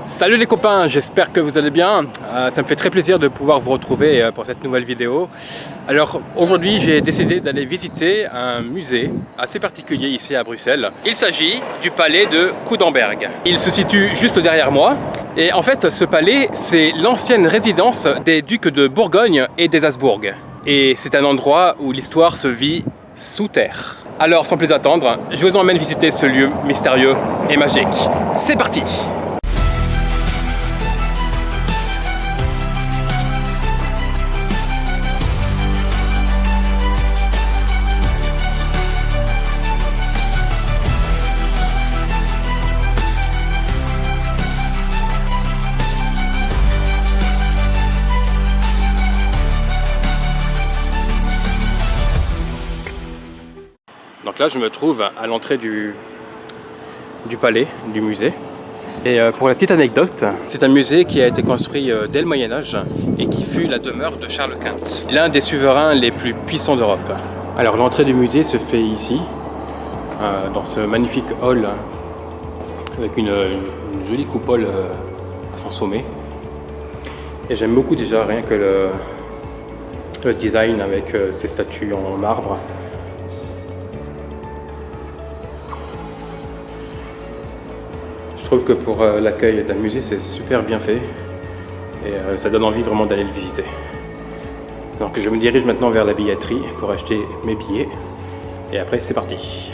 Salut les copains, j'espère que vous allez bien. Ça me fait très plaisir de pouvoir vous retrouver pour cette nouvelle vidéo. Alors aujourd'hui j'ai décidé d'aller visiter un musée assez particulier ici à Bruxelles. Il s'agit du palais de Coudenberg. Il se situe juste derrière moi. Et en fait ce palais c'est l'ancienne résidence des ducs de Bourgogne et des Habsbourg. Et c'est un endroit où l'histoire se vit sous terre. Alors sans plus attendre, je vous emmène visiter ce lieu mystérieux et magique. C'est parti! Donc là je me trouve à l'entrée du palais, du musée. Et pour la petite anecdote, c'est un musée qui a été construit dès le Moyen-Âge et qui fut la demeure de Charles Quint, l'un des souverains les plus puissants d'Europe. Alors l'entrée du musée se fait ici, dans ce magnifique hall, avec une jolie coupole à son sommet. Et j'aime beaucoup déjà rien que le design avec ces statues en marbre. Je trouve que pour l'accueil d'un musée c'est super bien fait et ça donne envie vraiment d'aller le visiter. Donc je me dirige maintenant vers la billetterie pour acheter mes billets et après c'est parti.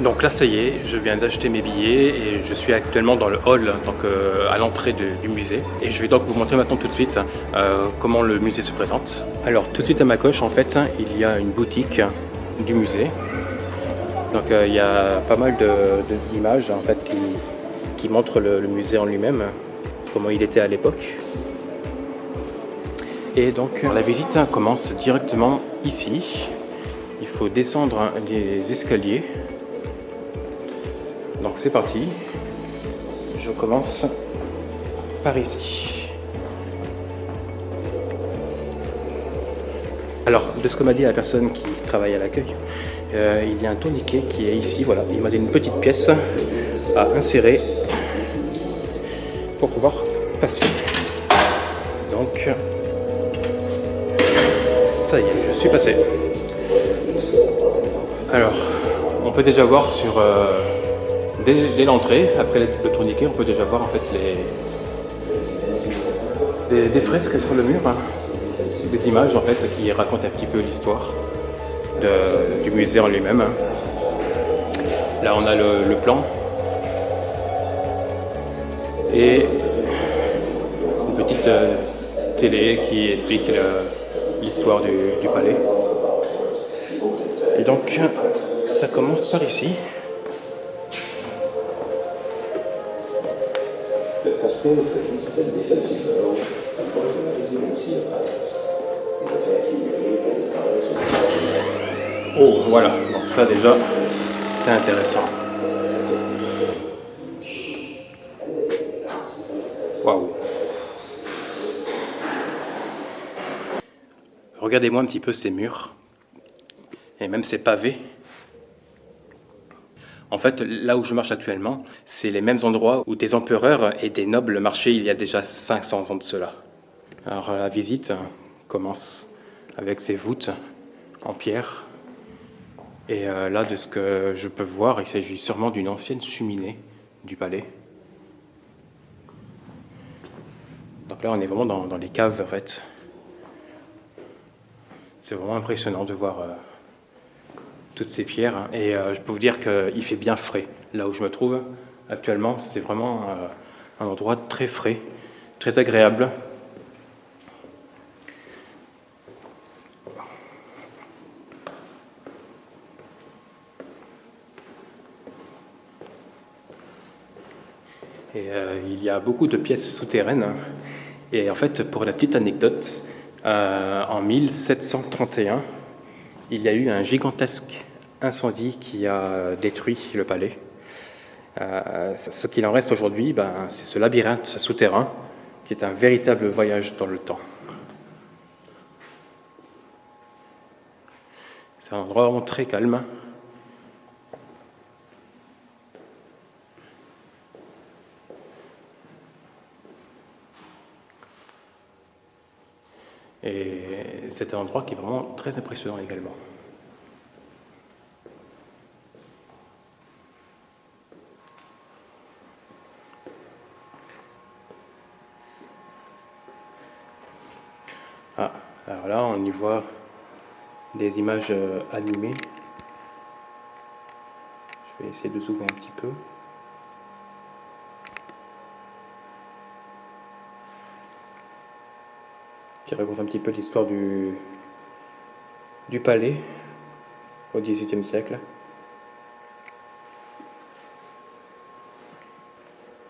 Donc là ça y est, je viens d'acheter mes billets et je suis actuellement dans le hall, donc à l'entrée du musée. Et je vais donc vous montrer maintenant tout de suite comment le musée se présente. Alors tout de suite à ma gauche en fait, il y a une boutique du musée. Donc il y a pas mal d'images en fait qui montrent le musée en lui-même, comment il était à l'époque. Et donc la visite commence directement ici. Il faut descendre les escaliers. Donc c'est parti. Je commence par ici. Alors, de ce que m'a dit la personne qui travaille à l'accueil, il y a un tourniquet qui est ici, voilà. Il m'a donné une petite pièce à insérer pour pouvoir passer. Donc, ça y est, je suis passé. Alors, on peut déjà voir sur, dès l'entrée, après le tourniquet, on peut déjà voir en fait des fresques sur le mur. Hein. Des images en fait qui racontent un petit peu l'histoire du musée en lui-même. Là on a le plan et une petite télé qui explique l'histoire du palais. Et donc ça commence par ici. Le transport fait une système défensif approche de la résidence de Valence. Oh voilà, donc ça déjà c'est intéressant. Waouh. Regardez-moi un petit peu ces murs et même ces pavés. En fait, là où je marche actuellement, c'est les mêmes endroits où des empereurs et des nobles marchaient il y a déjà 500 ans de cela. Alors la visite commence avec ces voûtes en pierre. Et là, de ce que je peux voir, il s'agit sûrement d'une ancienne cheminée du palais. Donc là, on est vraiment dans les caves, en fait. C'est vraiment impressionnant de voir toutes ces pierres. Hein. Et je peux vous dire qu'il fait bien frais. Là où je me trouve actuellement, c'est vraiment un endroit très frais, très agréable. Et il y a beaucoup de pièces souterraines. Et en fait, pour la petite anecdote, en 1731, il y a eu un gigantesque incendie qui a détruit le palais. Ce qu'il en reste aujourd'hui, c'est ce labyrinthe souterrain qui est un véritable voyage dans le temps. C'est un endroit vraiment très calme. Et c'est un endroit qui est vraiment très impressionnant également. Ah, alors là, on y voit des images animées. Je vais essayer de zoomer un petit peu. Qui raconte un petit peu l'histoire du palais au XVIIIe siècle.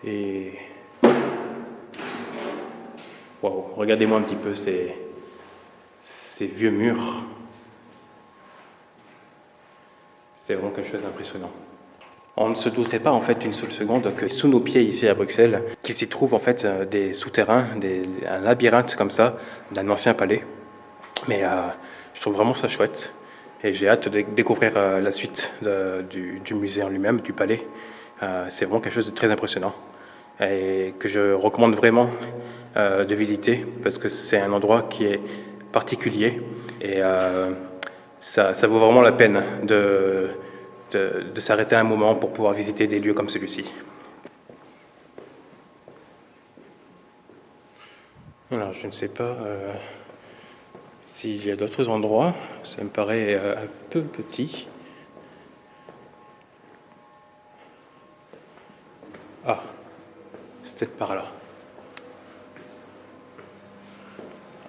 Et waouh, regardez-moi un petit peu ces vieux murs. C'est vraiment quelque chose d'impressionnant. On ne se douterait pas en fait une seule seconde que sous nos pieds ici à Bruxelles, qu'il s'y trouve en fait des souterrains, un labyrinthe comme ça d'un ancien palais. Mais je trouve vraiment ça chouette et j'ai hâte de découvrir la suite du musée en lui-même, du palais. C'est vraiment quelque chose de très impressionnant et que je recommande vraiment de visiter parce que c'est un endroit qui est particulier et ça vaut vraiment la peine de s'arrêter un moment pour pouvoir visiter des lieux comme celui-ci. Alors, je ne sais pas s'il y a d'autres endroits. Ça me paraît un peu petit. Ah, c'est peut-être par là.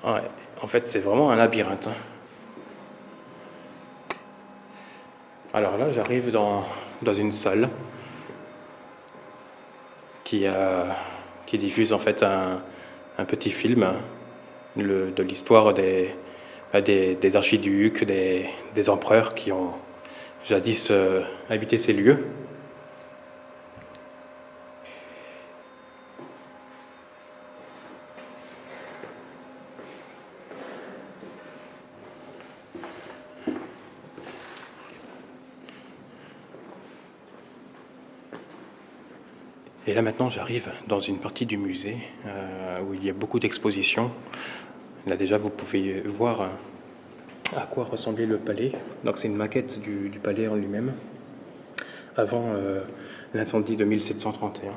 Ouais, en fait, c'est vraiment un labyrinthe. Alors là, j'arrive dans une salle qui diffuse en fait un petit film de l'histoire des archiducs, des empereurs qui ont jadis habité ces lieux. Et là maintenant j'arrive dans une partie du musée où il y a beaucoup d'expositions. Là déjà vous pouvez voir à quoi ressemblait le palais. Donc c'est une maquette du palais en lui-même avant l'incendie de 1731.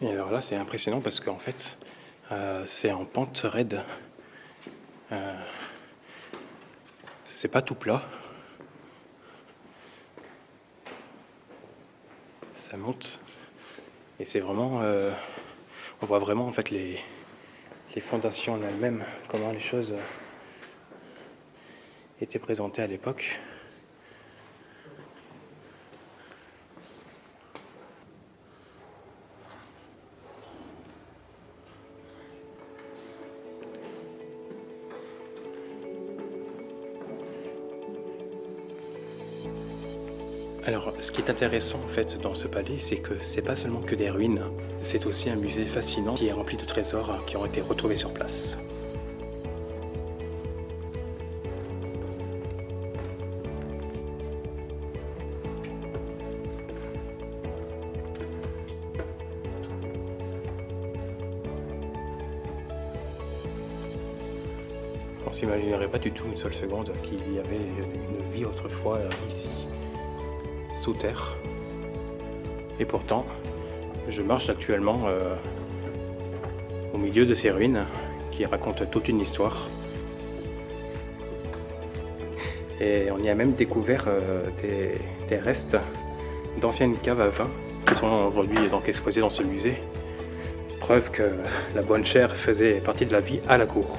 Et alors là, c'est impressionnant parce qu'en fait, c'est en pente raide. C'est pas tout plat. Ça monte. Et c'est vraiment... on voit vraiment en fait les fondations en elles-mêmes, comment les choses étaient présentées à l'époque. Alors, ce qui est intéressant en fait dans ce palais, c'est que c'est pas seulement que des ruines, c'est aussi un musée fascinant qui est rempli de trésors qui ont été retrouvés sur place. On s'imaginerait pas du tout une seule seconde qu'il y avait une vie autrefois ici, sous terre. Et pourtant, je marche actuellement au milieu de ces ruines qui racontent toute une histoire. Et on y a même découvert des restes d'anciennes caves à vin qui sont aujourd'hui donc exposées dans ce musée. Preuve que la bonne chère faisait partie de la vie à la cour.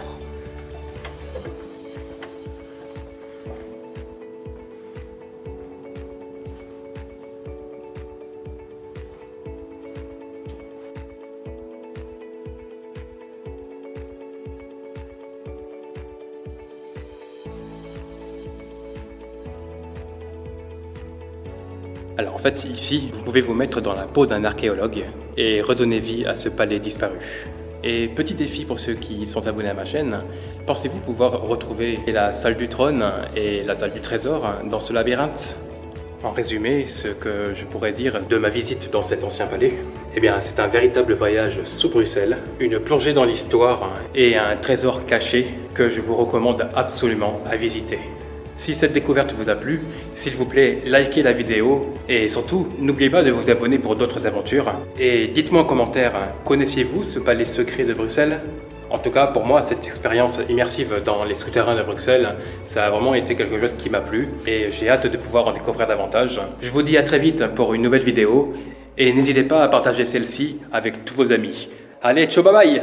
Alors en fait, ici, vous pouvez vous mettre dans la peau d'un archéologue et redonner vie à ce palais disparu. Et petit défi pour ceux qui sont abonnés à ma chaîne, pensez-vous pouvoir retrouver la salle du trône et la salle du trésor dans ce labyrinthe? En résumé, ce que je pourrais dire de ma visite dans cet ancien palais, eh bien c'est un véritable voyage sous Bruxelles, une plongée dans l'histoire et un trésor caché que je vous recommande absolument à visiter. Si cette découverte vous a plu, s'il vous plaît, likez la vidéo et surtout, n'oubliez pas de vous abonner pour d'autres aventures. Et dites-moi en commentaire, connaissiez-vous ce palais secret de Bruxelles? En tout cas, pour moi, cette expérience immersive dans les souterrains de Bruxelles, ça a vraiment été quelque chose qui m'a plu et j'ai hâte de pouvoir en découvrir davantage. Je vous dis à très vite pour une nouvelle vidéo et n'hésitez pas à partager celle-ci avec tous vos amis. Allez, ciao, bye bye!